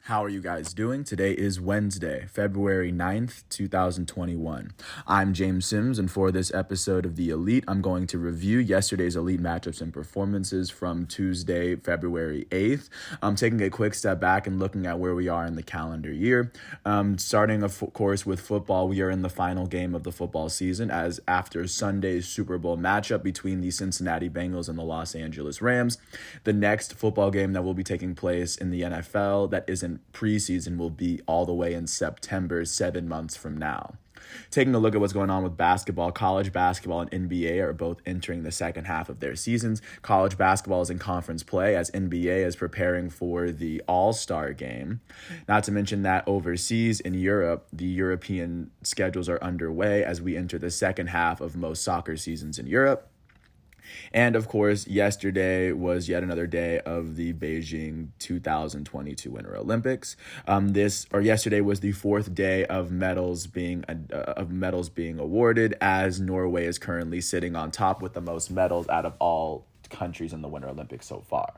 How are you guys doing? Today is Wednesday, February 9th, 2021. I'm James Sims, and for this episode of The Elite, I'm going to review yesterday's Elite matchups and performances from Tuesday, February 8th. I'm taking a quick step back and looking at where we are in the calendar year. Starting, of course, with football, we are in the final game of the football season, as after Sunday's Super Bowl matchup between the Cincinnati Bengals and the Los Angeles Rams, the next football game that will be taking place in the NFL that isn't preseason will be all the way in September, 7 months from now. Taking a look at what's going on with basketball, college basketball and NBA are both entering the second half of their seasons. College basketball is in conference play as NBA is preparing for the All-Star game. Not to mention that overseas in Europe, the European schedules are underway as we enter the second half of most soccer seasons in Europe. And of course, yesterday was yet another day of the Beijing 2022 Winter Olympics. Yesterday was the fourth day of medals being awarded, as Norway is currently sitting on top with the most medals out of all countries in the Winter Olympics so far.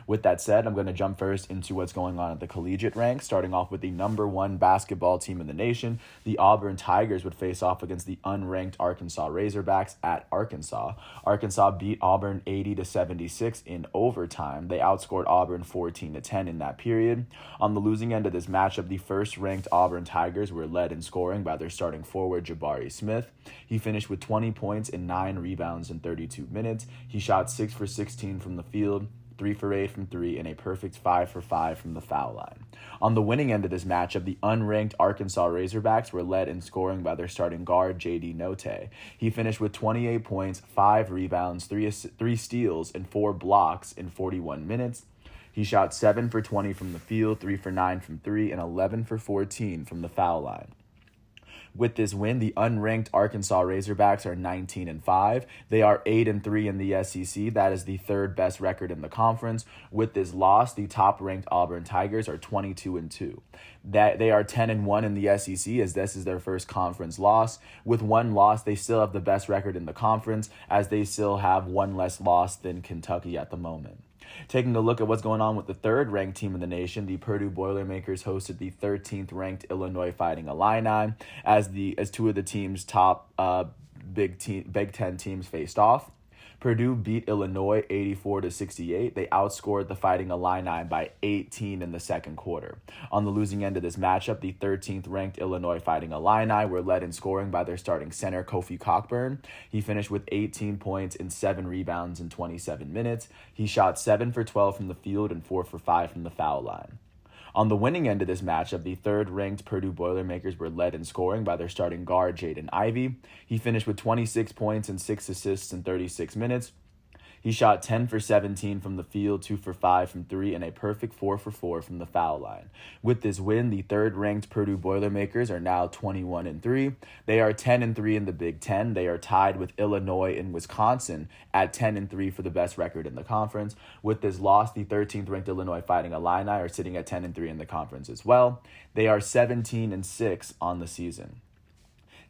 With that said, I'm going to jump first into what's going on at the collegiate ranks, starting off with the number one basketball team in the nation. The Auburn Tigers would face off against the unranked Arkansas Razorbacks at Arkansas. Arkansas beat Auburn 80-76 in overtime. They outscored Auburn 14-10 in that period. On the losing end of this matchup, the first-ranked Auburn Tigers were led in scoring by their starting forward, Jabari Smith. He finished with 20 points and 9 rebounds in 32 minutes. He shot 6 for 16 from the field, 3 for 8 from 3, and a perfect 5 for 5 from the foul line. On the winning end of this matchup, the unranked Arkansas Razorbacks were led in scoring by their starting guard, J.D. Notae. He finished with 28 points, 5 rebounds, 3 steals, and 4 blocks in 41 minutes. He shot 7 for 20 from the field, 3 for 9 from 3, and 11 for 14 from the foul line. With this win, the unranked Arkansas Razorbacks are 19-5. They are 8-3 in the SEC. That is the third best record in the conference. With this loss, the top-ranked Auburn Tigers are 22-2. That they are 10-1 in the SEC, as this is their first conference loss. With one loss, they still have the best record in the conference, as they still have one less loss than Kentucky at the moment. Taking a look at what's going on with the third-ranked team in the nation, the Purdue Boilermakers hosted the 13th-ranked Illinois Fighting Illini as two of the team's top Big Ten teams faced off. Purdue beat Illinois 84-68. They outscored the Fighting Illini by 18 in the second quarter. On the losing end of this matchup, the 13th-ranked Illinois Fighting Illini were led in scoring by their starting center, Kofi Cockburn. He finished with 18 points and 7 rebounds in 27 minutes. He shot 7 for 12 from the field and 4 for 5 from the foul line. On the winning end of this matchup, the third-ranked Purdue Boilermakers were led in scoring by their starting guard, Jaden Ivey. He finished with 26 points and 6 assists in 36 minutes. He shot 10 for 17 from the field, 2 for 5 from 3, and a perfect 4 for 4 from the foul line. With this win, the third-ranked Purdue Boilermakers are now 21-3. They are 10-3 in the Big Ten. They are tied with Illinois and Wisconsin at 10-3 for the best record in the conference. With this loss, the 13th-ranked Illinois Fighting Illini are sitting at 10-3 in the conference as well. They are 17-6 on the season.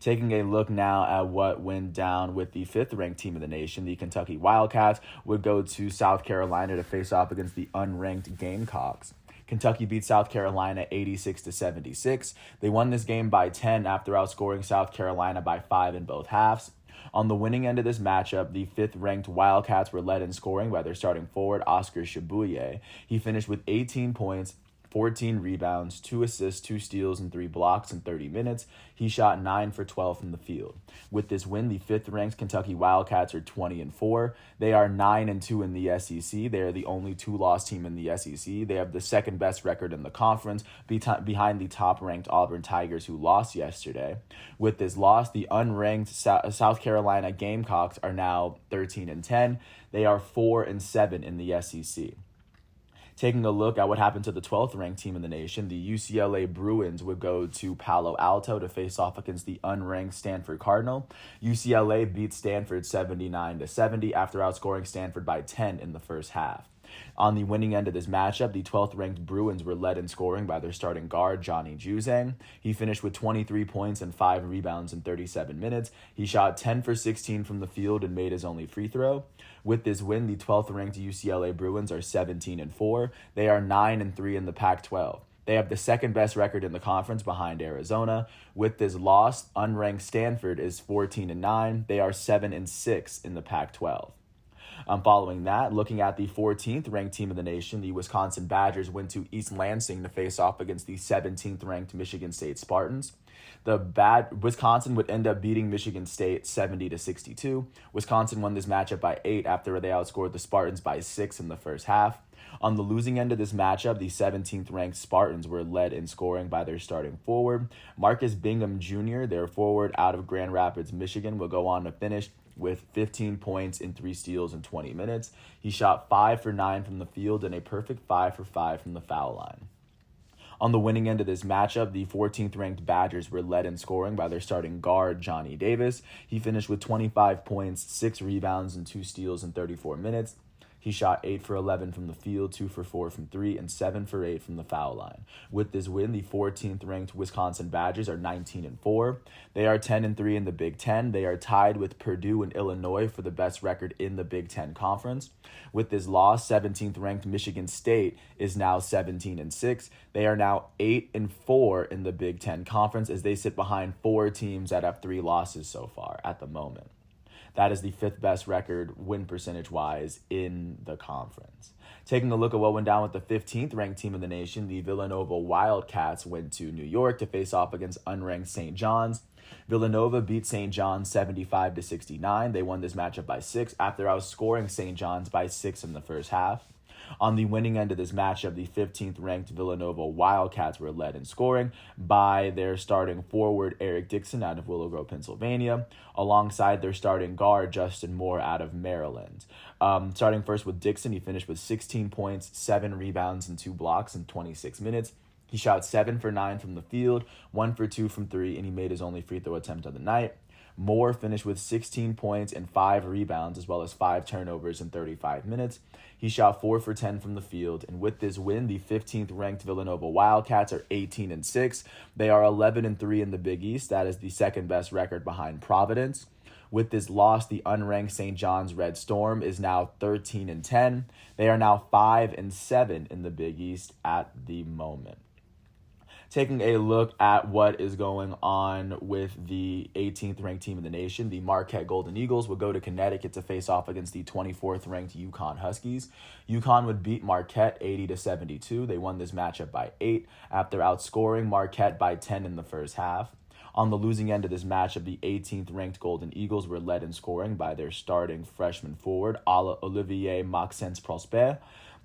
Taking a look now at what went down with the fifth-ranked team in the nation, the Kentucky Wildcats would go to South Carolina to face off against the unranked Gamecocks. Kentucky beat South Carolina 86-76. They won this game by 10 after outscoring South Carolina by 5 in both halves. On the winning end of this matchup, the fifth-ranked Wildcats were led in scoring by their starting forward, Oscar Tshiebouye. He finished with 18 points, 14 rebounds, 2 assists, 2 steals, and 3 blocks in 30 minutes. He shot 9 for 12 from the field. With this win, the fifth-ranked Kentucky Wildcats are 20-4. They are 9-2 in the SEC. They are the only two-loss team in the SEC. They have the second-best record in the conference, behind the top-ranked Auburn Tigers, who lost yesterday. With this loss, the unranked South Carolina Gamecocks are now 13-10. They are 4-7 in the SEC. Taking a look at what happened to the 12th-ranked team in the nation, the UCLA Bruins would go to Palo Alto to face off against the unranked Stanford Cardinal. UCLA beat Stanford 79-70 after outscoring Stanford by 10 in the first half. On the winning end of this matchup, the 12th-ranked Bruins were led in scoring by their starting guard, Johnny Juzang. He finished with 23 points and 5 rebounds in 37 minutes. He shot 10 for 16 from the field and made his only free throw. With this win, the 12th-ranked UCLA Bruins are 17-4. They are 9-3 in the Pac-12. They have the second best record in the conference behind Arizona. With this loss, unranked Stanford is 14-9. They are 7-6 in the Pac-12. Following that, looking at the 14th ranked team of the nation, the Wisconsin Badgers went to East Lansing to face off against the 17th ranked Michigan State Spartans. Wisconsin would end up beating Michigan State 70-62. Wisconsin won this matchup by 8 after they outscored the Spartans by 6 in the first half. On the losing end of this matchup, the 17th ranked Spartans were led in scoring by their starting forward. Marcus Bingham Jr., their forward out of Grand Rapids, Michigan, will go on to finish with 15 points and 3 steals in 20 minutes. He shot 5 for 9 from the field and a perfect 5 for 5 from the foul line. On the winning end of this matchup, the 14th ranked Badgers were led in scoring by their starting guard, Johnny Davis. He finished with 25 points, 6 rebounds, and 2 steals in 34 minutes. He shot 8 for 11 from the field, 2 for 4 from 3, and 7 for 8 from the foul line. With this win, the 14th ranked Wisconsin Badgers are 19-4. They are 10-3 in the Big Ten. They are tied with Purdue and Illinois for the best record in the Big Ten Conference. With this loss, 17th ranked Michigan State is now 17-6. They are now 8-4 in the Big Ten Conference as they sit behind 4 teams that have 3 losses so far at the moment. That is the 5th best record win percentage-wise in the conference. Taking a look at what went down with the 15th ranked team in the nation, the Villanova Wildcats went to New York to face off against unranked St. John's. Villanova beat St. John's 75-69. They won this matchup by 6 after outscoring St. John's by 6 in the first half. On the winning end of this matchup, the 15th ranked Villanova Wildcats were led in scoring by their starting forward, Eric Dixon, out of Willow Grove, Pennsylvania, alongside their starting guard, Justin Moore, out of Maryland. Starting first with Dixon, he finished with 16 points, 7 rebounds, and 2 blocks in 26 minutes. He shot 7 for 9 from the field, 1 for 2 from 3, and he made his only free throw attempt of the night. Moore finished with 16 points and 5 rebounds, as well as 5 turnovers in 35 minutes. He shot 4 for 10 from the field, and with this win, the 15th ranked Villanova Wildcats are 18-6. They are 11-3 in the Big East. That is the second best record behind Providence. With this loss, the unranked St. John's Red Storm is now 13-10. They are now 5-7 in the Big East at the moment. Taking a look at what is going on with the 18th ranked team in the nation, the Marquette Golden Eagles would go to Connecticut to face off against the 24th ranked UConn Huskies. UConn would beat Marquette 80-72. They won this matchup by 8 after outscoring Marquette by 10 in the first half. On the losing end of this matchup, the 18th ranked Golden Eagles were led in scoring by their starting freshman forward, Olivier Maxence Prosper,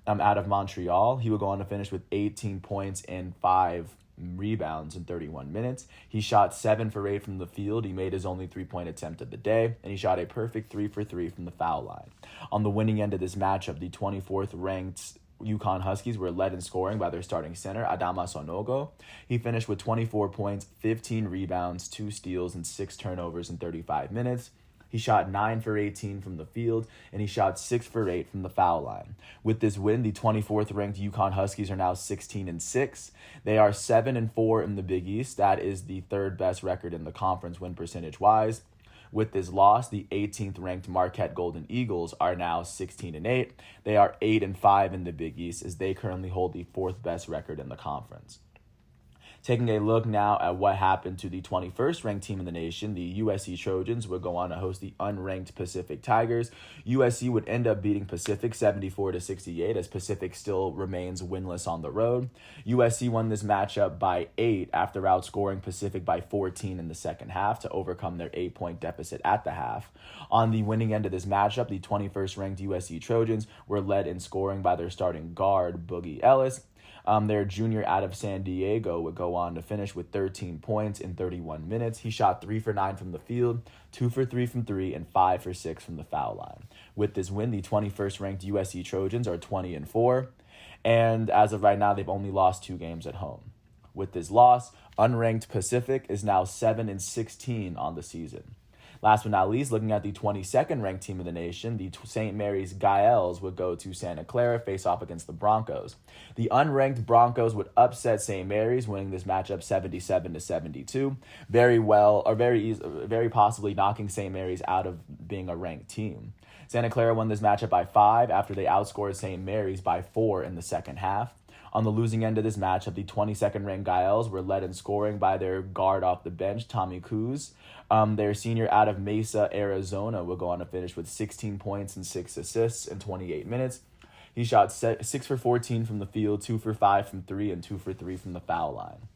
out of Montreal. He would go on to finish with 18 points and 5 rebounds in 31 minutes. He shot 7 for 8 from the field. He made his only 3-point attempt of the day, and he shot a perfect 3 for 3 from the foul line. On the winning end of this matchup, the 24th ranked UConn Huskies were led in scoring by their starting center, Adama Sonogo. He finished with 24 points, 15 rebounds, 2 steals, and 6 turnovers in 35 minutes. He shot 9 for 18 from the field, and he shot 6 for 8 from the foul line. With this win, the 24th ranked UConn Huskies are now 16-6. They are 7-4 in the Big East. That is the 3rd best record in the conference win percentage-wise. With this loss, the 18th ranked Marquette Golden Eagles are now 16-8. They are 8-5 in the Big East as they currently hold the 4th best record in the conference. Taking a look now at what happened to the 21st ranked team in the nation, the USC Trojans would go on to host the unranked Pacific Tigers. USC would end up beating Pacific 74-68 as Pacific still remains winless on the road. USC won this matchup by 8 after outscoring Pacific by 14 in the second half to overcome their 8-point deficit at the half. On the winning end of this matchup, the 21st ranked USC Trojans were led in scoring by their starting guard, Boogie Ellis. Their junior out of San Diego would go on to finish with 13 points in 31 minutes. He shot 3 for 9 from the field, 2 for 3 from 3, and 5 for 6 from the foul line. With this win, the 21st ranked USC Trojans are 20-4, and as of right now, they've only lost 2 games at home. With this loss, unranked Pacific is now 7-16 on the season. Last but not least, looking at the 22nd ranked team of the nation, the St. Mary's Gaels would go to Santa Clara, face off against the Broncos. The unranked Broncos would upset St. Mary's, winning this matchup 77-72. Very possibly knocking St. Mary's out of being a ranked team. Santa Clara won this matchup by 5 after they outscored St. Mary's by 4 in the second half. On the losing end of this matchup, the 22nd ranked Gaels were led in scoring by their guard off the bench, Tommy Kuz. Their senior out of Mesa, Arizona, will go on to finish with 16 points and 6 assists in 28 minutes. He shot 6 for 14 from the field, 2 for 5 from 3, and 2 for 3 from the foul line.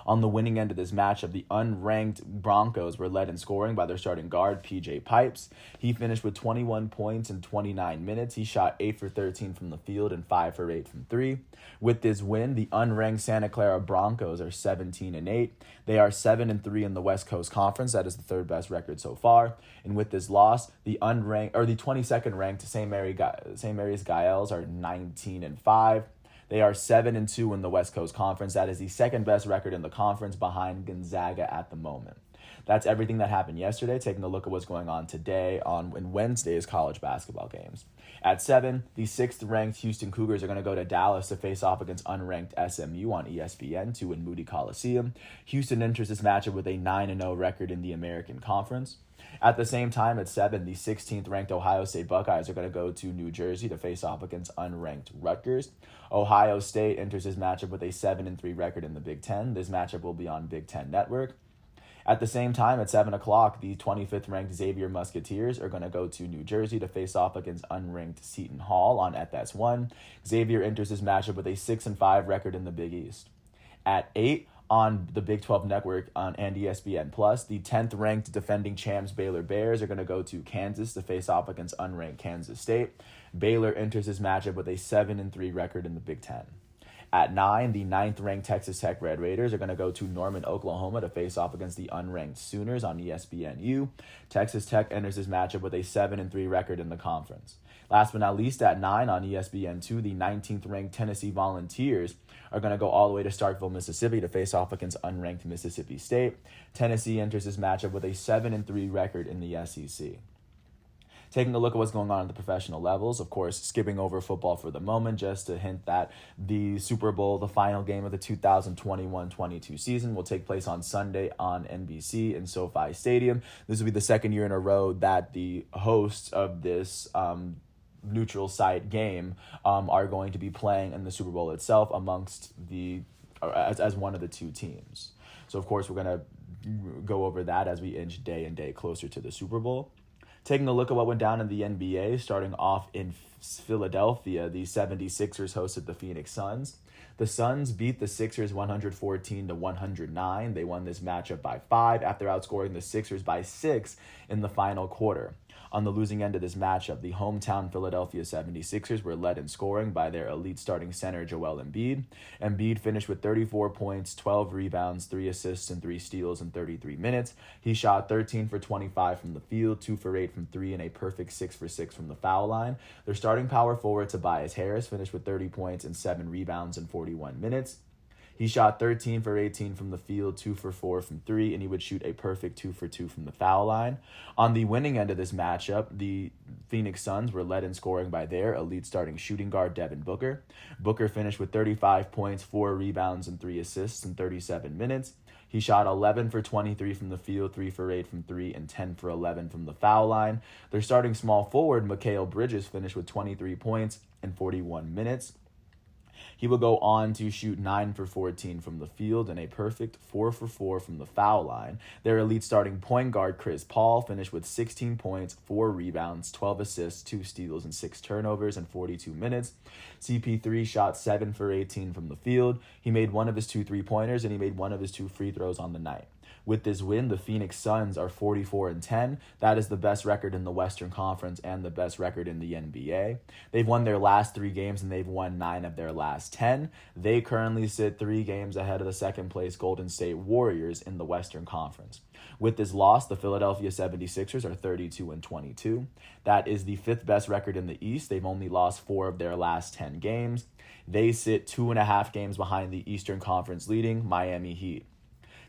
On the winning end of this matchup, the unranked Broncos were led in scoring by their starting guard, PJ Pipes. He finished with 21 points in 29 minutes. He shot 8 for 13 from the field and 5 for 8 from 3. With this win, the unranked Santa Clara Broncos are 17-8. They are 7-3 in the West Coast Conference. That is the third best record so far. And with this loss, the 22nd ranked St. Mary's Gaels are 19-5. They are 7-2 in the West Coast Conference. That is the second best record in the conference behind Gonzaga at the moment. That's everything that happened yesterday. Taking a look at what's going on today in Wednesday's college basketball games. At 7, the 6th-ranked Houston Cougars are going to go to Dallas to face off against unranked SMU on ESPN2 in Moody Coliseum. Houston enters this matchup with a 9-0 record in the American Conference. At the same time, at 7, the 16th-ranked Ohio State Buckeyes are going to go to New Jersey to face off against unranked Rutgers. Ohio State enters this matchup with a 7-3 record in the Big Ten. This matchup will be on Big Ten Network. At the same time, at 7 o'clock, the 25th-ranked Xavier Musketeers are going to go to New Jersey to face off against unranked Seton Hall on FS1. Xavier enters this matchup with a 6-5 record in the Big East. At 8, on the Big 12 Network and ESPN+, the 10th-ranked defending champs Baylor Bears are going to go to Kansas to face off against unranked Kansas State. Baylor enters this matchup with a 7-3 record in the Big Ten. At 9, the 9th-ranked Texas Tech Red Raiders are going to go to Norman, Oklahoma to face off against the unranked Sooners on ESPNU. Texas Tech enters this matchup with a 7-3 record in the conference. Last but not least, at 9 on ESPN2, the 19th-ranked Tennessee Volunteers are going to go all the way to Starkville, Mississippi to face off against unranked Mississippi State. Tennessee enters this matchup with a 7-3 record in the SEC. Taking a look at what's going on at the professional levels, of course, skipping over football for the moment, just to hint that the Super Bowl, the final game of the 2021-22 season, will take place on Sunday on NBC in SoFi Stadium. This will be the second year in a row that the hosts of this neutral site game are going to be playing in the Super Bowl itself as one of the two teams. So, of course, we're going to go over that as we inch day and day closer to the Super Bowl. Taking a look at what went down in the NBA, starting off in Philadelphia, the 76ers hosted the Phoenix Suns. The Suns beat the Sixers 114-109. They won this matchup by 5 after outscoring the Sixers by 6 in the final quarter. On the losing end of this matchup, the hometown Philadelphia 76ers were led in scoring by their elite starting center, Joel Embiid. Embiid finished with 34 points, 12 rebounds, 3 assists, and 3 steals in 33 minutes. He shot 13 for 25 from the field, 2 for 8 from 3, and a perfect 6 for 6 from the foul line. Their starting power forward, Tobias Harris, finished with 30 points and 7 rebounds in 41 minutes. He shot 13 for 18 from the field, 2 for 4 from 3, and he would shoot a perfect 2 for 2 from the foul line. On the winning end of this matchup, the Phoenix Suns were led in scoring by their elite starting shooting guard, Devin Booker. Booker finished with 35 points, 4 rebounds, and 3 assists in 37 minutes. He shot 11 for 23 from the field, 3 for 8 from 3, and 10 for 11 from the foul line. Their starting small forward, Mikal Bridges, finished with 23 points in 41 minutes. He will go on to shoot 9 for 14 from the field and a perfect 4 for 4 from the foul line. Their elite starting point guard, Chris Paul, finished with 16 points, 4 rebounds, 12 assists, 2 steals, and 6 turnovers in 42 minutes. CP3 shot 7 for 18 from the field. He made one of his 2 3-pointers, and he made one of his 2 free throws on the night. With this win, the Phoenix Suns are 44-10. That is the best record in the Western Conference and the best record in the NBA. They've won their last 3 games, and they've won 9 of their last 10. They currently sit 3 games ahead of the second-place Golden State Warriors in the Western Conference. With this loss, the Philadelphia 76ers are 32-22. That is the 5th best record in the East. They've only lost 4 of their last 10 games. They sit 2.5 games behind the Eastern Conference leading Miami Heat.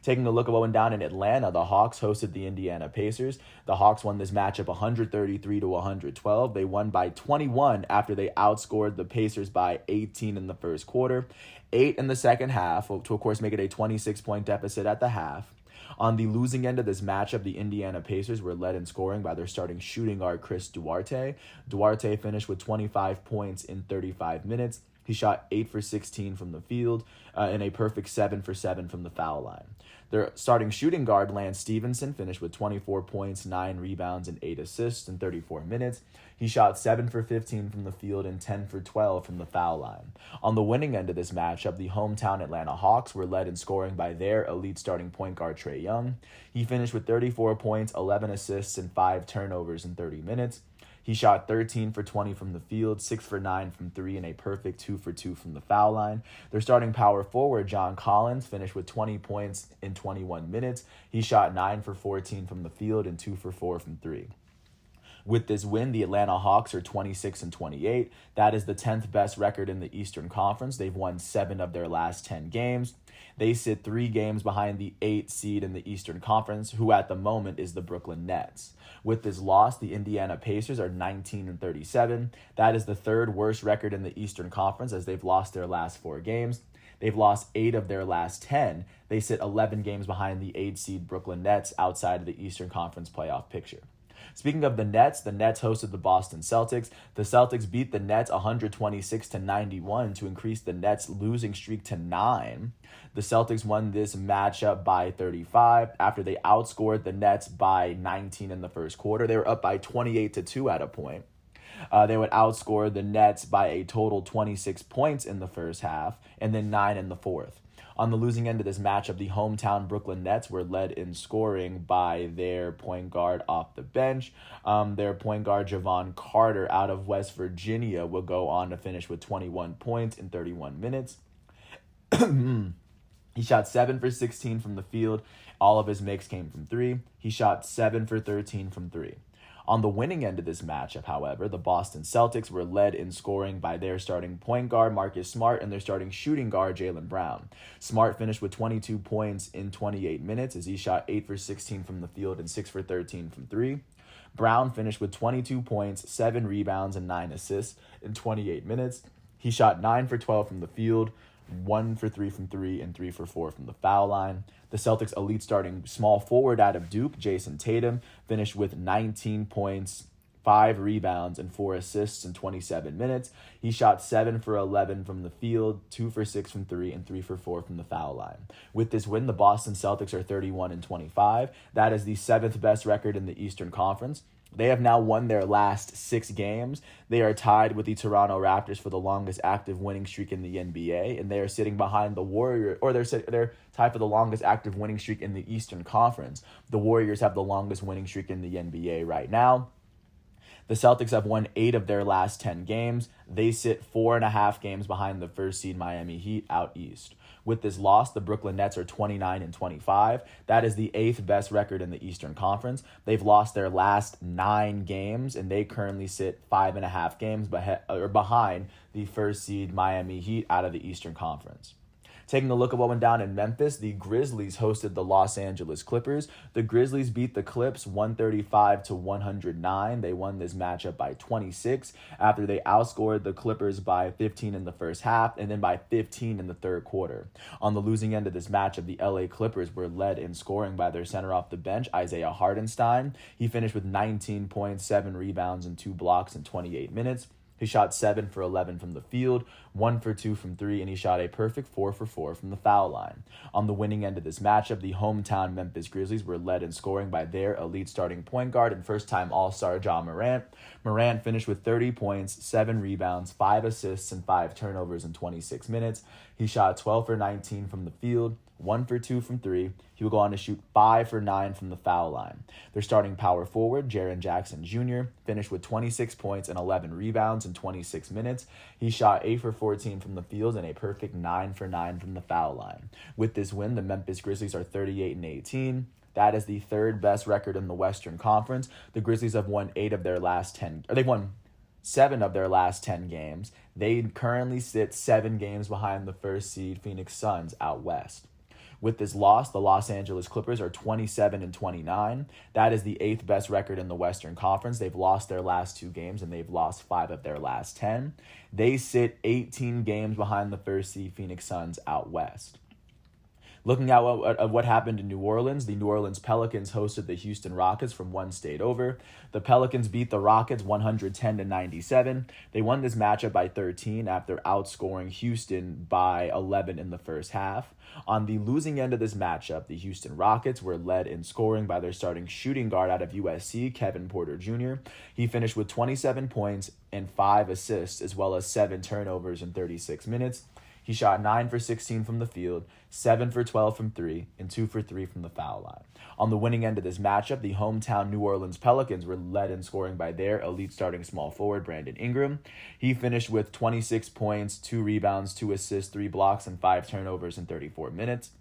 Taking a look at what went down in Atlanta, the Hawks hosted the Indiana Pacers. The Hawks won this matchup 133-112. They won by 21 after they outscored the Pacers by 18 in the first quarter, 8 in the second half, to of course make it a 26-point deficit at the half. On the losing end of this matchup, the Indiana Pacers were led in scoring by their starting shooting guard, Chris Duarte. Duarte finished with 25 points in 35 minutes. He shot 8 for 16 from the field and a perfect 7 for 7 from the foul line. Their starting shooting guard, Lance Stevenson, finished with 24 points, 9 rebounds, and 8 assists in 34 minutes. He shot 7 for 15 from the field and 10 for 12 from the foul line. On the winning end of this matchup, the hometown Atlanta Hawks were led in scoring by their elite starting point guard, Trae Young. He finished with 34 points, 11 assists, and 5 turnovers in 30 minutes. He shot 13 for 20 from the field, 6 for 9 from 3, and a perfect 2 for 2 from the foul line. Their starting power forward, John Collins, finished with 20 points in 21 minutes. He shot 9 for 14 from the field and 2 for 4 from 3. With this win, the Atlanta Hawks are 26-28. That is the 10th best record in the Eastern Conference. They've won 7 of their last 10 games. They sit 3 games behind the 8th seed in the Eastern Conference, who at the moment is the Brooklyn Nets. With this loss, the Indiana Pacers are 19-37. That is the 3rd worst record in the Eastern Conference, as they've lost their last 4 games. They've lost 8 of their last 10. They sit 11 games behind the 8th seed Brooklyn Nets outside of the Eastern Conference playoff picture. Speaking of the Nets hosted the Boston Celtics. The Celtics beat the Nets 126-91 to increase the Nets' losing streak to 9. The Celtics won this matchup by 35 after they outscored the Nets by 19 in the first quarter. They were up by 28-2 at a point. They would outscore the Nets by a total 26 points in the first half and then 9 in the fourth. On the losing end of this matchup, the hometown Brooklyn Nets were led in scoring by their point guard off the bench. Their point guard, Javon Carter, out of West Virginia, will go on to finish with 21 points in 31 minutes. He shot 7 for 16 from the field. All of his makes came from 3. He shot 7 for 13 from 3. On the winning end of this matchup, however, the Boston Celtics were led in scoring by their starting point guard, Marcus Smart, and their starting shooting guard, Jaylen Brown. Smart finished with 22 points in 28 minutes as he shot 8 for 16 from the field and 6 for 13 from 3. Brown finished with 22 points, 7 rebounds, and 9 assists in 28 minutes. He shot 9 for 12 from the field, 1 for 3 from 3, and 3 for 4 from the foul line. The Celtics' elite starting small forward out of Duke, Jason Tatum, finished with 19 points, 5 rebounds, and 4 assists in 27 minutes. He shot 7 for 11 from the field, 2 for 6 from 3, and 3 for 4 from the foul line. With this win, the Boston Celtics are 31-25. That is the 7th best record in the Eastern Conference. They have now won their last 6 games. They are tied with the Toronto Raptors for the longest active winning streak in the NBA, and they are sitting behind the Warriors, or they're tied for the longest active winning streak in the Eastern Conference. The Warriors have the longest winning streak in the NBA right now. The Celtics have won 8 of their last 10 games. They sit 4.5 games behind the first seed Miami Heat out east. With this loss, the Brooklyn Nets are 29-25. That is the 8th best record in the Eastern Conference. They've lost their last 9 games, and they currently sit 5.5 games behind the first seed Miami Heat out of the Eastern Conference. Taking a look at what went down in Memphis, the Grizzlies hosted the Los Angeles Clippers. The Grizzlies beat the Clips 135-109. They won this matchup by 26 after they outscored the Clippers by 15 in the first half and then by 15 in the third quarter. On the losing end of this matchup, the LA Clippers were led in scoring by their center off the bench, Isaiah Hartenstein. He finished with 19 points, 7 rebounds, and 2 blocks in 28 minutes. He shot 7 for 11 from the field, 1 for 2 from 3, and he shot a perfect 4 for 4 from the foul line. On the winning end of this matchup, the hometown Memphis Grizzlies were led in scoring by their elite starting point guard and first-time All-Star Ja Morant. Morant finished with 30 points, 7 rebounds, 5 assists, and 5 turnovers in 26 minutes. He shot 12 for 19 from the field, 1 for 2 from 3. He will go on to shoot 5 for 9 from the foul line. Their starting power forward, Jaren Jackson Jr., finished with 26 points and 11 rebounds in 26 minutes. He shot 8 for 14 from the field and a perfect 9 for 9 from the foul line. With this win, the Memphis Grizzlies are 38-18. That is the 3rd best record in the Western Conference. The Grizzlies have won 7 of their last 10 games. They currently sit 7 games behind the first seed Phoenix Suns out west. With this loss, the Los Angeles Clippers are 27-29. That is the 8th best record in the Western Conference. They've lost their last 2 games, and they've lost 5 of their last 10. They sit 18 games behind the first seed Phoenix Suns out west. Looking at what happened in New Orleans, the New Orleans Pelicans hosted the Houston Rockets from one state over. The Pelicans beat the Rockets 110-97. They won this matchup by 13 after outscoring Houston by 11 in the first half. On the losing end of this matchup, the Houston Rockets were led in scoring by their starting shooting guard out of USC, Kevin Porter Jr. He finished with 27 points and 5 assists, as well as 7 turnovers in 36 minutes. He shot 9 for 16 from the field, 7 for 12 from 3, and 2 for 3 from the foul line. On the winning end of this matchup, the hometown New Orleans Pelicans were led in scoring by their elite starting small forward, Brandon Ingram. He finished with 26 points, 2 rebounds, 2 assists, 3 blocks, and 5 turnovers in 34 minutes.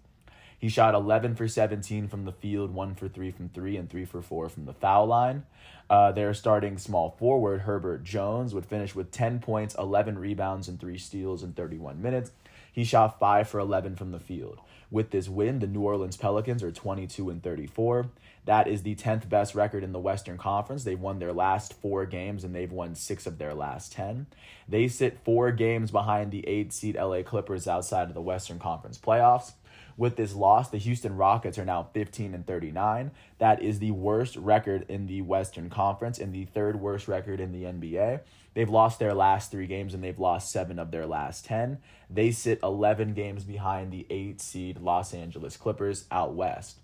He shot 11 for 17 from the field, 1 for 3 from 3, and 3 for 4 from the foul line. Their starting small forward, Herbert Jones, would finish with 10 points, 11 rebounds, and 3 steals in 31 minutes. He shot 5 for 11 from the field. With this win, the New Orleans Pelicans are 22-34. That is the 10th best record in the Western Conference. They've won their last 4 games, and they've won 6 of their last 10. They sit 4 games behind the 8-seed LA Clippers outside of the Western Conference playoffs. With this loss, the Houston Rockets are now 15-39. That is the worst record in the Western Conference and the 3rd worst record in the NBA. They've lost their last 3 games and they've lost 7 of their last 10. They sit 11 games behind the 8-seed Los Angeles Clippers out west.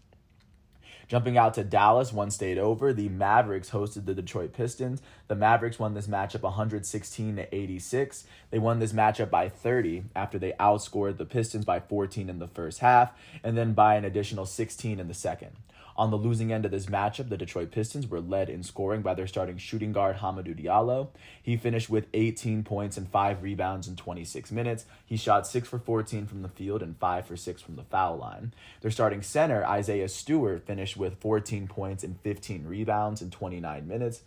Jumping out to Dallas, one state over, the Mavericks hosted the Detroit Pistons. The Mavericks won this matchup 116-86. They won this matchup by 30 after they outscored the Pistons by 14 in the first half and then by an additional 16 in the second. On the losing end of this matchup, the Detroit Pistons were led in scoring by their starting shooting guard, Hamidou Diallo. He finished with 18 points and 5 rebounds in 26 minutes. He shot 6 for 14 from the field and 5 for 6 from the foul line. Their starting center, Isaiah Stewart, finished with 14 points and 15 rebounds in 29 minutes.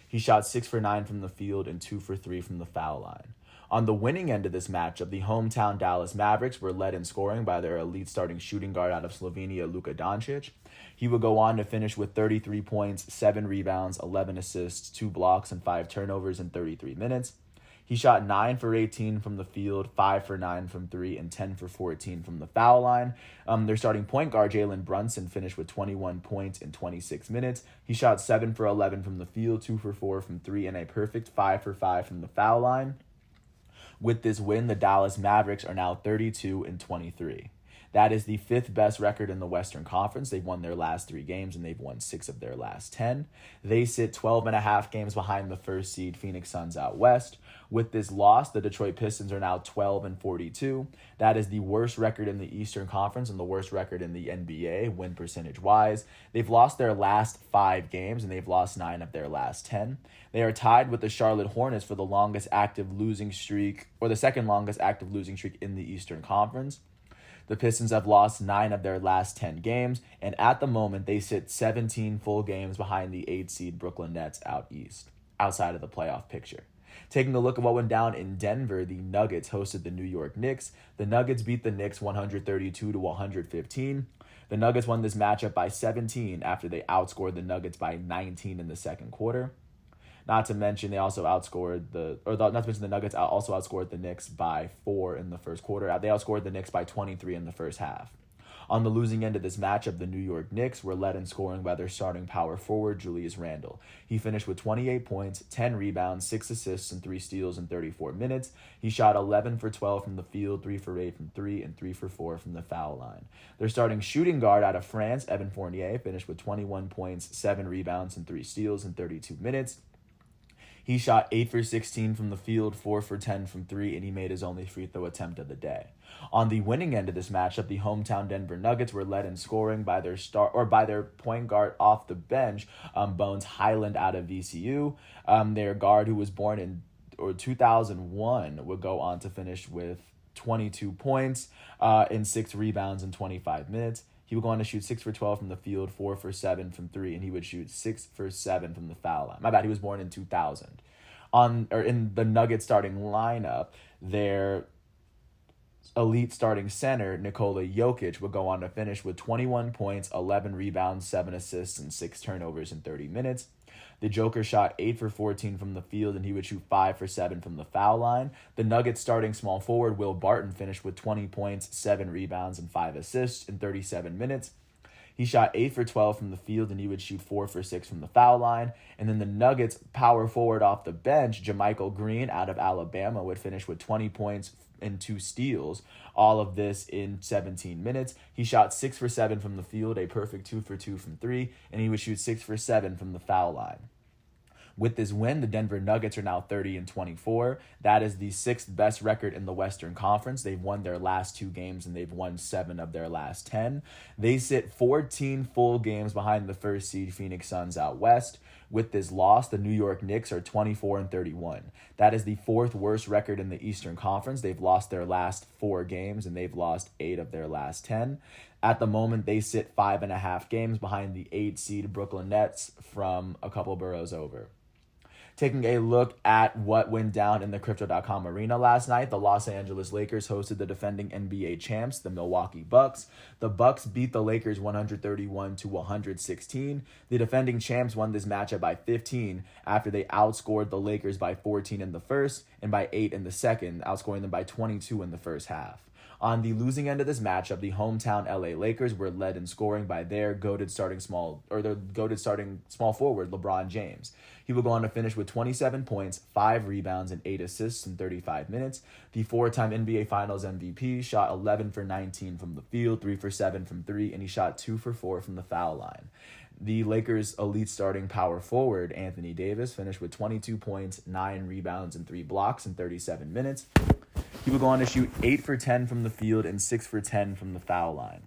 He shot 6 for 9 from the field and 2 for 3 from the foul line. On the winning end of this matchup, the hometown Dallas Mavericks were led in scoring by their elite starting shooting guard out of Slovenia, Luka Doncic. He would go on to finish with 33 points, 7 rebounds, 11 assists, 2 blocks, and 5 turnovers in 33 minutes. He shot 9 for 18 from the field, 5 for 9 from 3, and 10 for 14 from the foul line. Their starting point guard, Jalen Brunson, finished with 21 points in 26 minutes. He shot 7 for 11 from the field, 2 for 4 from 3, and a perfect 5 for 5 from the foul line. With this win, the Dallas Mavericks are now 32-23. That is the 5th best record in the Western Conference. They've won their last 3 games, and they've won 6 of their last 10. They sit 12.5 games behind the 1st seed Phoenix Suns out west. With this loss, the Detroit Pistons are now 12-42. That is the worst record in the Eastern Conference and the worst record in the NBA, win percentage-wise. They've lost their last 5 games, and they've lost 9 of their last 10. They are tied with the Charlotte Hornets for the longest active losing streak, or the second longest active losing streak in the Eastern Conference. The Pistons have lost 9 of their last 10 games, and at the moment, they sit 17 full games behind the 8-seed Brooklyn Nets out east, outside of the playoff picture. Taking a look at what went down in Denver, the Nuggets hosted the New York Knicks. The Nuggets beat the Knicks 132-115. The Nuggets won this matchup by 17 after they outscored the Nuggets by 19 in the second quarter. Not to mention the Nuggets also outscored the Knicks by 4 in the first quarter. They outscored the Knicks by 23 in the first half. On the losing end of this matchup, the New York Knicks were led in scoring by their starting power forward, Julius Randle. He finished with 28 points, 10 rebounds, 6 assists, and 3 steals in 34 minutes. He shot 11 for 12 from the field, 3 for 8 from 3, and 3 for 4 from the foul line. Their starting shooting guard out of France, Evan Fournier, finished with 21 points, 7 rebounds, and 3 steals in 32 minutes. He shot 8 for 16 from the field, 4 for 10 from 3, and he made his only free throw attempt of the day. On the winning end of this matchup, the hometown Denver Nuggets were led in scoring by their point guard off the bench, Bones Highland out of VCU. Their guard, who was born in 2001, would go on to finish with 22 points and 6 rebounds in 25 minutes. He would go on to shoot 6 for 12 from the field, 4 for 7 from 3, and he would shoot 6 for 7 from the foul line. My bad, he was born in 2000. In the Nuggets starting lineup, their elite starting center Nikola Jokic would go on to finish with 21 points, 11 rebounds, 7 assists, and 6 turnovers in 30 minutes. The Joker shot 8 for 14 from the field, and he would shoot 5 for 7 from the foul line. The Nuggets starting small forward Will Barton finished with 20 points, 7 rebounds, and 5 assists in 37 minutes. He shot 8 for 12 from the field, and he would shoot 4 for 6 from the foul line. And then the Nuggets power forward off the bench, JaMychal Green out of Alabama, would finish with 20 points and 2 steals. All of this in 17 minutes. He shot 6 for 7 from the field, a perfect 2 for 2 from 3, and he would shoot 6 for 7 from the foul line. With this win, the Denver Nuggets are now 30-24. That is the 6th best record in the Western Conference. They've won their last 2 games, and they've won 7 of their last 10. They sit 14 full games behind the first seed Phoenix Suns out west. With this loss, the New York Knicks are 24-31. That is the 4th worst record in the Eastern Conference. They've lost their last 4 games, and they've lost 8 of their last 10. At the moment, they sit 5.5 games behind the 8 seed Brooklyn Nets from a couple boroughs over. Taking a look at what went down in the Crypto.com arena last night, the Los Angeles Lakers hosted the defending NBA champs, the Milwaukee Bucks. The Bucks beat the Lakers 131-116. The defending champs won this matchup by 15 after they outscored the Lakers by 14 in the first and by 8 in the second, outscoring them by 22 in the first half. On the losing end of this matchup, the hometown LA Lakers were led in scoring by their goated starting small forward, LeBron James. He will go on to finish with 27 points, 5 rebounds, and 8 assists in 35 minutes. The 4-time NBA Finals MVP shot 11 for 19 from the field, 3 for 7 from 3, and he shot 2 for 4 from the foul line. The Lakers' elite starting power forward, Anthony Davis, finished with 22 points, 9 rebounds, and 3 blocks in 37 minutes. He would go on to shoot 8 for 10 from the field and 6 for 10 from the foul line.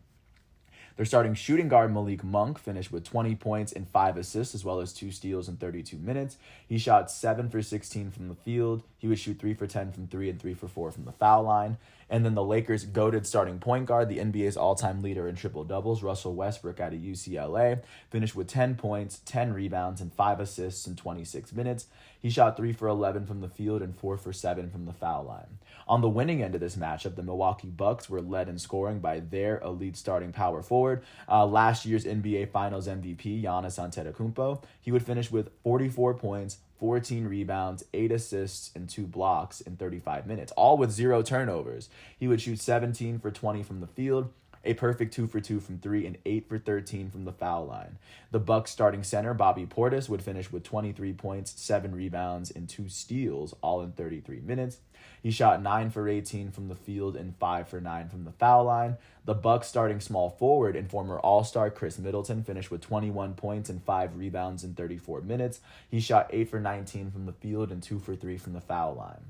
Their starting shooting guard, Malik Monk, finished with 20 points and 5 assists, as well as 2 steals in 32 minutes. He shot 7 for 16 from the field. He would shoot 3 for 10 from 3 and 3 for 4 from the foul line. And then the Lakers' goated starting point guard, the NBA's all-time leader in triple-doubles, Russell Westbrook out of UCLA, finished with 10 points, 10 rebounds, and 5 assists in 26 minutes. He shot 3 for 11 from the field and 4 for 7 from the foul line. On the winning end of this matchup, the Milwaukee Bucks were led in scoring by their elite starting power forward, last year's NBA Finals MVP, Giannis Antetokounmpo. He would finish with 44 points, 14 rebounds, 8 assists, and 2 blocks in 35 minutes, all with 0 turnovers. He would shoot 17 for 20 from the field, a perfect 2 for 2 from 3, and 8 for 13 from the foul line. The Bucks starting center, Bobby Portis, would finish with 23 points, 7 rebounds, and 2 steals, all in 33 minutes. He shot 9 for 18 from the field and 5 for 9 from the foul line. The Bucks starting small forward and former All-Star Chris Middleton finished with 21 points and 5 rebounds in 34 minutes. He shot 8 for 19 from the field and 2 for 3 from the foul line.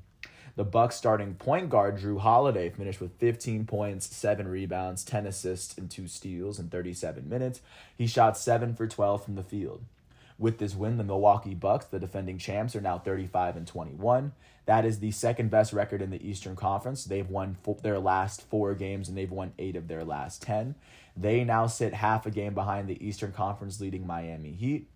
The Bucks starting point guard, Drew Holiday, finished with 15 points, 7 rebounds, 10 assists, and 2 steals in 37 minutes. He shot 7 for 12 from the field. With this win, the Milwaukee Bucks, the defending champs, are now 35-21. That is the second best record in the Eastern Conference. They've won their last 4 games, and they've won 8 of their last 10. They now sit half a game behind the Eastern Conference leading Miami Heat.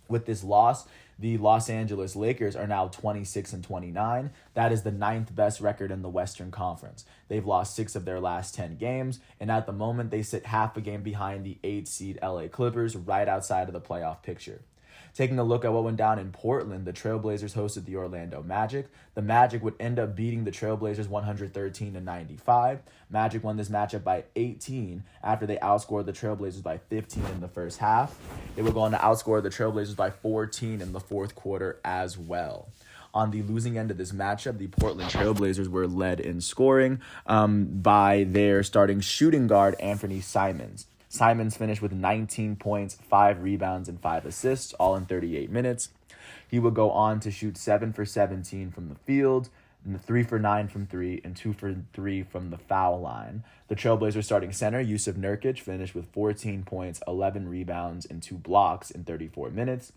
With this loss, the Los Angeles Lakers are now 26-29. That is the 9th best record in the Western Conference. They've lost 6 of their last 10 games, and at the moment, they sit half a game behind the 8th seed LA Clippers, right outside of the playoff picture. Taking a look at what went down in Portland, the Trailblazers hosted the Orlando Magic. The Magic would end up beating the Trailblazers 113-95. Magic won this matchup by 18 after they outscored the Trailblazers by 15 in the first half. They would go on to outscore the Trailblazers by 14 in the fourth quarter as well. On the losing end of this matchup, the Portland Trailblazers were led in scoring by their starting shooting guard, Anthony Simons. Simons finished with 19 points, 5 rebounds, and 5 assists, all in 38 minutes. He would go on to shoot 7 for 17 from the field, 3 for 9 from 3, and 2 for 3 from the foul line. The Trailblazers starting center, Jusuf Nurkic, finished with 14 points, 11 rebounds, and 2 blocks in 34 minutes.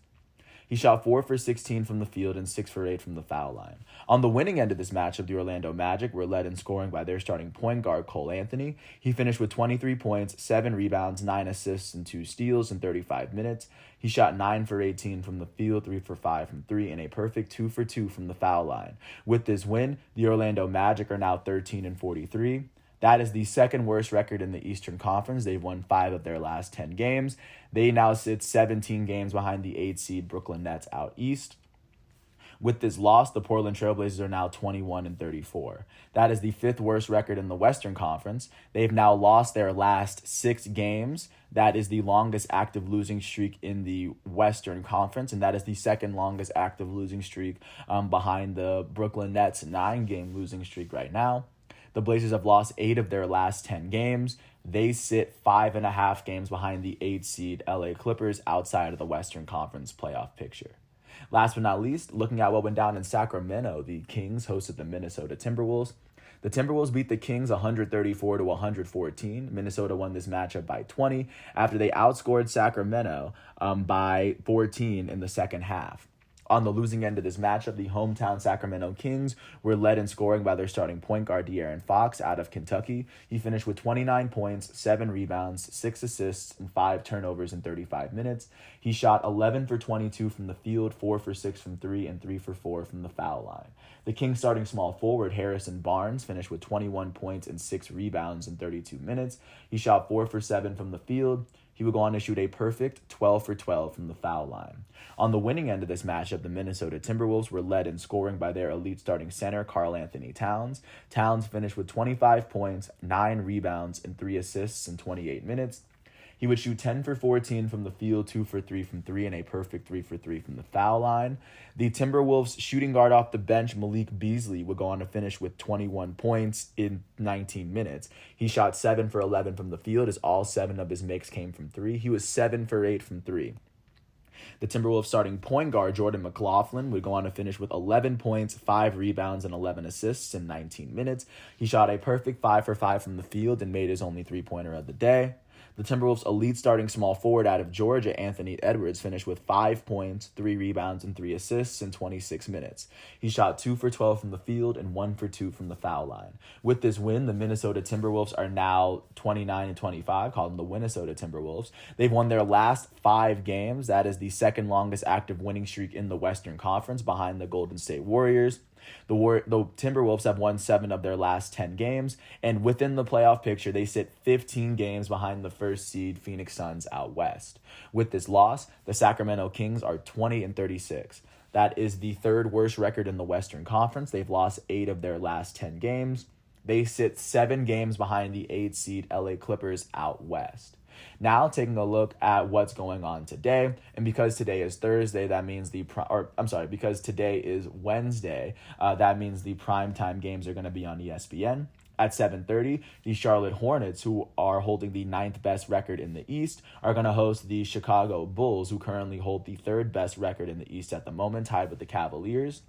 He shot 4 for 16 from the field and 6 for 8 from the foul line. On the winning end of this matchup, the Orlando Magic were led in scoring by their starting point guard, Cole Anthony. He finished with 23 points, 7 rebounds, 9 assists, and 2 steals in 35 minutes. He shot 9 for 18 from the field, 3 for 5 from 3, and a perfect 2 for 2 from the foul line. With this win, the Orlando Magic are now 13-43. That is the second worst record in the Eastern Conference. They've won 5 of their last 10 games. They now sit 17 games behind the 8 seed Brooklyn Nets out east. With this loss, the Portland Trailblazers are now 21-34. That is the 5th worst record in the Western Conference. They've now lost their last 6 games. That is the longest active losing streak in the Western Conference, and that is the second longest active losing streak behind the Brooklyn Nets 9-game losing streak right now. The Blazers have lost 8 of their last 10 games. They sit 5.5 games behind the 8 seed LA Clippers outside of the Western Conference playoff picture. Last but not least, looking at what went down in Sacramento, the Kings hosted the Minnesota Timberwolves. The Timberwolves beat the Kings 134-114. Minnesota won this matchup by 20 after they outscored Sacramento by 14 in the second half. On the losing end of this matchup, the hometown Sacramento Kings were led in scoring by their starting point guard, De'Aaron Fox, out of Kentucky. He finished with 29 points, 7 rebounds, 6 assists, and 5 turnovers in 35 minutes. He shot 11 for 22 from the field, 4 for 6 from 3, and 3 for 4 from the foul line. The Kings starting small forward, Harrison Barnes, finished with 21 points and 6 rebounds in 32 minutes. He shot 4 for 7 from the field. He would go on to shoot a perfect 12 for 12 from the foul line. On the winning end of this matchup, the Minnesota Timberwolves were led in scoring by their elite starting center, Karl Anthony Towns. Towns finished with 25 points, 9 rebounds, and 3 assists in 28 minutes. He would shoot 10 for 14 from the field, 2 for 3 from 3, and a perfect 3 for 3 from the foul line. The Timberwolves shooting guard off the bench, Malik Beasley, would go on to finish with 21 points in 19 minutes. He shot 7 for 11 from the field as all 7 of his makes came from 3. He was 7 for 8 from 3. The Timberwolves starting point guard, Jordan McLaughlin, would go on to finish with 11 points, 5 rebounds, and 11 assists in 19 minutes. He shot a perfect 5 for 5 from the field and made his only three-pointer of the day. The Timberwolves' elite starting small forward out of Georgia, Anthony Edwards, finished with 5 points, 3 rebounds, and 3 assists in 26 minutes. He shot 2 for 12 from the field and 1 for 2 from the foul line. With this win, the Minnesota Timberwolves are now 29-25, called them the Minnesota Timberwolves. They've won their last 5 games. That is the second longest active winning streak in the Western Conference behind the Golden State Warriors. The Timberwolves have won 7 of their last 10 games, and within the playoff picture, they sit 15 games behind the first seed Phoenix Suns out west. With this loss, the Sacramento Kings are 20-36. That is the 3rd worst record in the Western Conference. They've lost 8 of their last 10 games. They sit 7 games behind the 8 seed LA Clippers out west. Now taking a look at what's going on today, and because today is Thursday, that means because today is Wednesday, that means the primetime games are going to be on ESPN. At 7:30, the Charlotte Hornets, who are holding the 9th best record in the East, are going to host the Chicago Bulls, who currently hold the 3rd best record in the East at the moment, tied with the Cavaliers.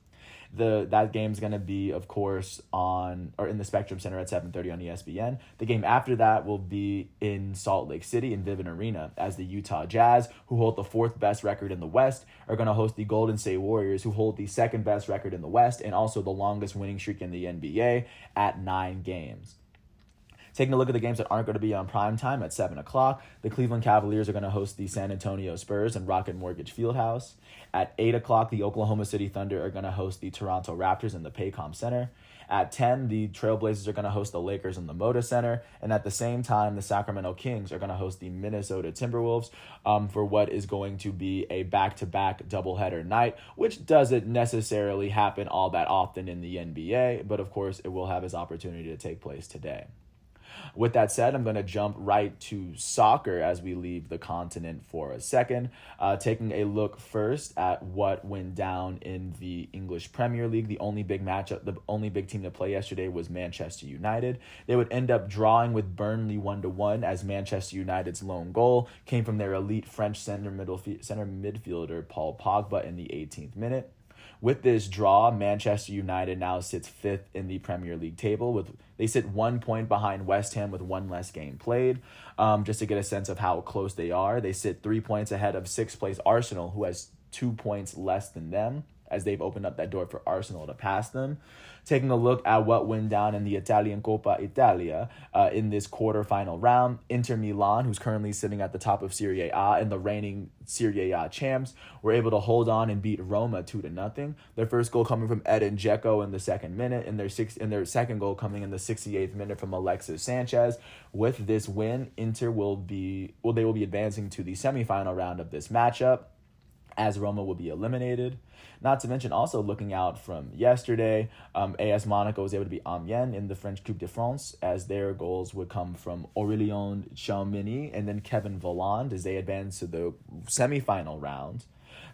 That game's going to be, of course, in the Spectrum Center at 7:30 on ESPN. The game after that will be in Salt Lake City in Vivint Arena, as the Utah Jazz, who hold the 4th best record in the West, are going to host the Golden State Warriors, who hold the 2nd best record in the West and also the longest winning streak in the NBA at 9 games. Taking a look at the games that aren't going to be on primetime at 7 o'clock, the Cleveland Cavaliers are going to host the San Antonio Spurs in Rocket Mortgage Fieldhouse. At 8 o'clock, the Oklahoma City Thunder are going to host the Toronto Raptors in the Paycom Center. At 10, the Trailblazers are going to host the Lakers in the Moda Center. And at the same time, the Sacramento Kings are going to host the Minnesota Timberwolves for what is going to be a back-to-back doubleheader night, which doesn't necessarily happen all that often in the NBA, but of course, it will have its opportunity to take place today. With that said, I'm going to jump right to soccer as we leave the continent for a second, taking a look first at what went down in the English Premier League. The only big team to play yesterday was Manchester United. They would end up drawing with Burnley 1-1, as Manchester United's lone goal came from their elite French center midfielder Paul Pogba in the 18th minute. With this draw, Manchester United now sits 5th in the Premier League table. They sit 1 point behind West Ham with 1 less game played. Just to get a sense of how close they are, they sit 3 points ahead of 6th place Arsenal, who has 2 points less than them, as they've opened up that door for Arsenal to pass them. Taking a look at what went down in the Italian Coppa Italia in this quarterfinal round, Inter Milan, who's currently sitting at the top of Serie A and the reigning Serie A champs, were able to hold on and beat Roma 2-0. Their first goal coming from Edin Dzeko in the second minute, and their second goal coming in the 68th minute from Alexis Sanchez. With this win, Inter will be advancing to the semifinal round of this matchup, as Roma will be eliminated. Not to mention, also looking out from yesterday, AS Monaco was able to beat Amiens in the French Coupe de France, as their goals would come from Aurélien Tchouameni and then Kevin Volland as they advance to the semifinal round.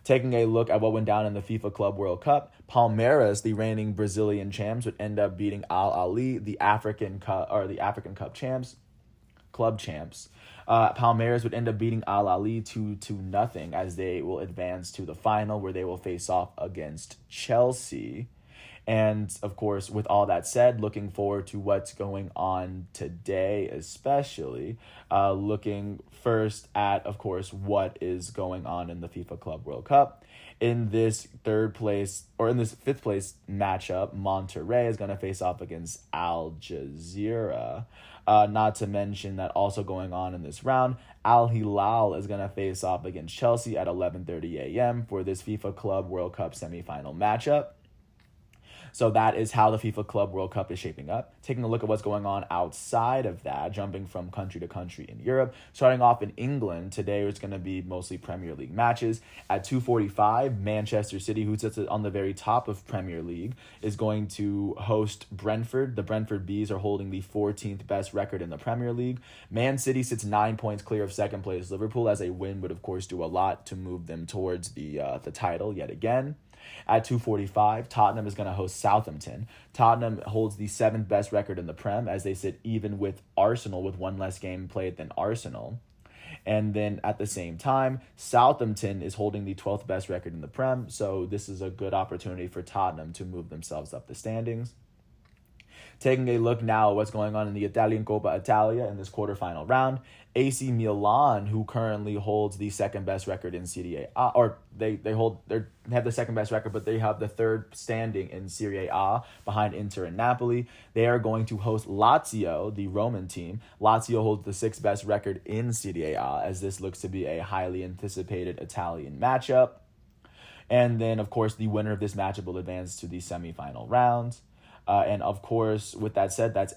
Taking a look at what went down in the FIFA Club World Cup, Palmeiras, the reigning Brazilian champs, would end up beating Al Ahly, the African Cup champs, club champs. Palmeiras would end up beating Al Ahly 2-0 as they will advance to the final, where they will face off against Chelsea. And of course, with all that said, looking forward to what's going on today, especially looking first at, of course, what is going on in the FIFA Club World Cup. In this fifth place matchup, Monterrey is going to face off against Al Jazeera. Not to mention that also going on in this round, Al Hilal is going to face off against Chelsea at 11:30 a.m. for this FIFA Club World Cup semifinal matchup. So that is how the FIFA Club World Cup is shaping up. Taking a look at what's going on outside of that, jumping from country to country in Europe. Starting off in England, today it's going to be mostly Premier League matches. At 2:45, Manchester City, who sits on the very top of Premier League, is going to host Brentford. The Brentford Bees are holding the 14th best record in the Premier League. Man City sits 9 points clear of second place Liverpool, as a win would, of course, do a lot to move them towards the title yet again. At 2:45, Tottenham is going to host Southampton. Tottenham holds the 7th best record in the Prem, as they sit even with Arsenal, with one less game played than Arsenal. And then at the same time, Southampton is holding the 12th best record in the Prem, so this is a good opportunity for Tottenham to move themselves up the standings. Taking a look now at what's going on in the Italian Coppa Italia in this quarterfinal round, AC Milan, who currently holds the second best record in Serie A, or they have the second best record, but they have the third standing in Serie A behind Inter and Napoli. They are going to host Lazio, the Roman team. Lazio holds the 6th best record in Serie A, as this looks to be a highly anticipated Italian matchup. And then, of course, the winner of this matchup will advance to the semifinal round. And of course, with that said, that's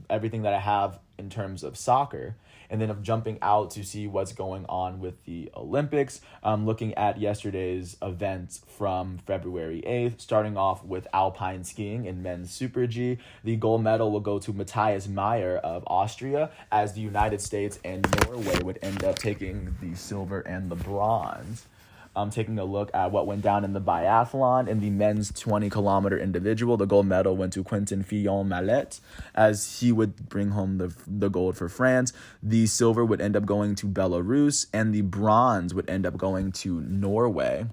everything that I have in terms of soccer. And then of jumping out to see what's going on with the Olympics, looking at yesterday's events from February 8th, starting off with alpine skiing in men's Super G. The gold medal will go to Matthias Meyer of Austria, as the United States and Norway would end up taking the silver and the bronze. Taking a look at what went down in the biathlon. In the men's 20-kilometer individual, the gold medal went to Quentin Fillon-Maillet, as he would bring home the gold for France. The silver would end up going to Belarus, and the bronze would end up going to Norway.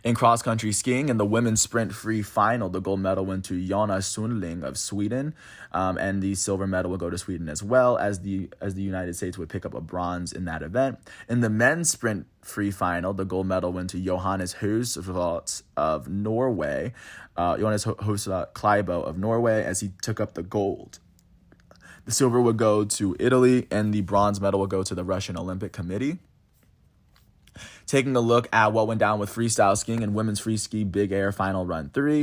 In cross-country skiing, in the women's sprint free final, the gold medal went to Jonna Sundling of Sweden, and the silver medal will go to Sweden as well, as the United States would pick up a bronze in that event. In the men's sprint free final, the gold medal went to Johannes Høsflot of Norway, Johannes Høsflot Kleibo of Norway, as he took up the gold. The silver would go to Italy, and the bronze medal would go to the Russian Olympic Committee. Taking a look at what went down with freestyle skiing and women's free ski big air final run 3.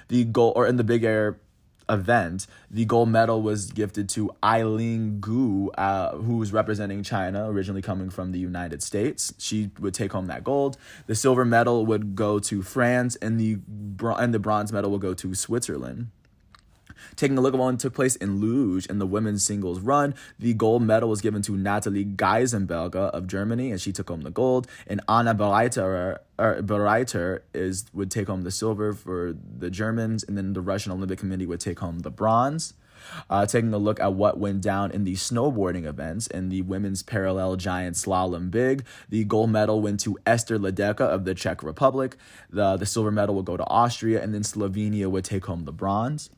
In the big air event, the gold medal was gifted to Eileen Gu, who was representing China, originally coming from the United States. She would take home that gold. The silver medal would go to France, and the bronze medal will go to Switzerland. Taking a look at what took place in Luge in the women's singles run, the gold medal was given to Nathalie Geisenberger of Germany, and she took home the gold. And Anna Bereiter would take home the silver for the Germans, and then the Russian Olympic Committee would take home the bronze. Taking a look at what went down in the snowboarding events in the women's parallel giant slalom big, the gold medal went to Esther Ledecka of the Czech Republic. The silver medal would go to Austria, and then Slovenia would take home the bronze.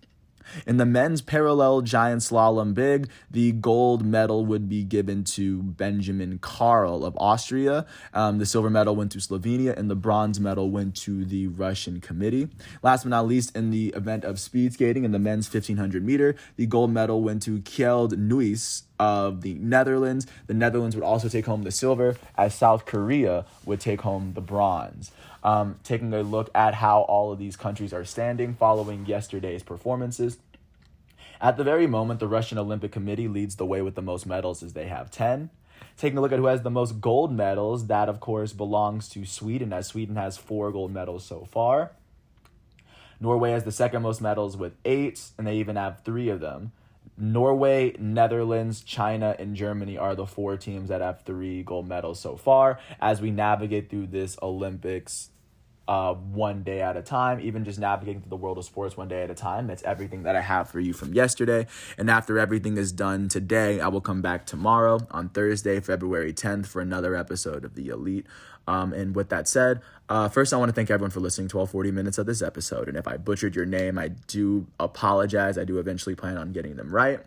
In the men's parallel giant slalom big, the gold medal would be given to Benjamin Karl of Austria. The silver medal went to Slovenia, and the bronze medal went to the Russian committee. Last but not least, in the event of speed skating in the men's 1500 meter, the gold medal went to Kjeld Nuis of the Netherlands. The Netherlands would also take home the silver, as South Korea would take home the bronze. Taking a look at how all of these countries are standing following yesterday's performances. At the very moment, the Russian Olympic Committee leads the way with the most medals, as they have 10. Taking a look at who has the most gold medals, that of course belongs to Sweden, as Sweden has 4 gold medals so far. Norway has the second most medals with 8, and they even have 3 of them. Norway, Netherlands, China, and Germany are the 4 teams that have 3 gold medals so far as we navigate through this Olympics one day at a time, even just navigating through the world of sports one day at a time. That's everything that I have for you from yesterday. And after everything is done today, I will come back tomorrow on Thursday, February 10th for another episode of The Elite. And with that said, first I want to thank everyone for listening to all 40 minutes of this episode. And if I butchered your name, I do apologize. I do eventually plan on getting them right.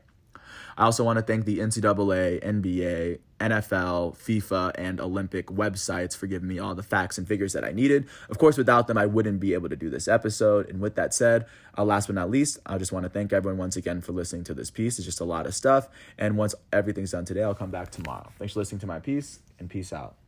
I also want to thank the NCAA, NBA, NFL, FIFA, and Olympic websites for giving me all the facts and figures that I needed. Of course, without them, I wouldn't be able to do this episode. And with that said, last but not least, I just want to thank everyone once again for listening to this piece. It's just a lot of stuff. And once everything's done today, I'll come back tomorrow. Thanks for listening to my piece, and peace out.